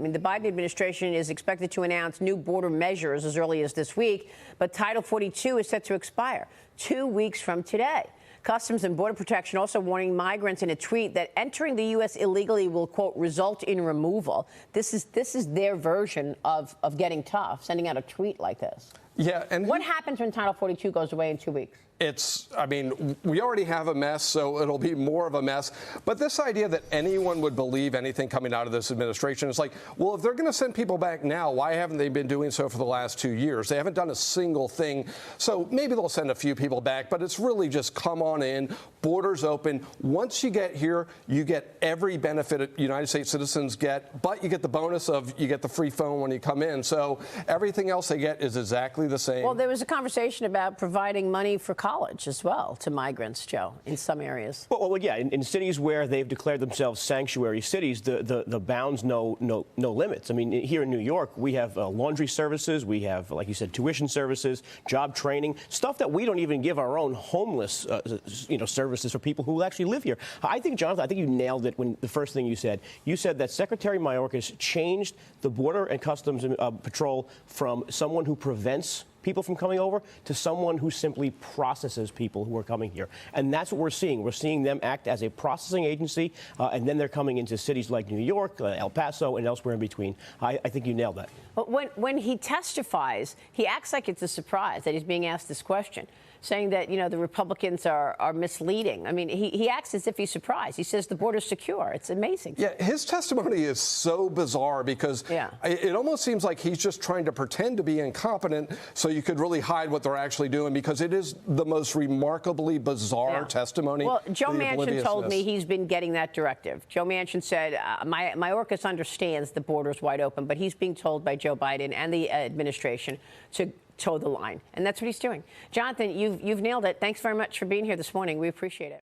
I mean, the Biden administration is expected to announce new border measures as early as this week, but Title 42 is set to expire 2 weeks from today. Customs and Border Protection also warning migrants in a tweet that entering the U.S. illegally will, quote, result in removal. This is their version of getting tough, sending out a tweet like this. Yeah, and what happens when Title 42 goes away in 2 weeks? I mean, we already have a mess, so it'll be more of a mess. But this idea that anyone would believe anything coming out of this administration is like, well, if they're going to send people back now, why haven't they been doing so for the last 2 years? They haven't done a single thing. So maybe they'll send a few people back, but it's really just come on in, borders open. Once you get here, you get every benefit United States citizens get, but you get the bonus of you get the free phone when you come in. So everything else they get is exactly the same. Well, there was a conversation about providing money for college as well to migrants, Joe, in some areas. Well yeah, in cities where they've declared themselves sanctuary cities, the bounds know no limits. I mean, here in New York, we have laundry services, we have, like you said, tuition services, job training, stuff that we don't even give our own homeless, services for people who actually live here. I think, Jonathan, I think you nailed it when the first thing you said. You said that Secretary Mayorkas changed the Border and Customs Patrol from someone who prevents people from coming over to someone who simply processes people who are coming here. And that's what we're seeing. We're seeing them act as a processing agency, and then they're coming into cities like New York, El Paso, and elsewhere in between. I think you nailed that. But when he testifies, he acts like it's a surprise that he's being asked this question, saying that, the Republicans are misleading. I mean, he acts as if he's surprised. He says the border's secure. It's amazing. Yeah, his testimony is so bizarre because it almost seems like he's just trying to pretend to be incompetent so you could really hide what they're actually doing, because it is the most remarkably bizarre testimony. Well, Joe Manchin told me he's been getting that directive. Joe Manchin said, Mayorkas understands the border's wide open, but he's being told by Joe Biden and the administration to toe the line. And that's what he's doing. Jonathan, you've nailed it. Thanks very much for being here this morning. We appreciate it.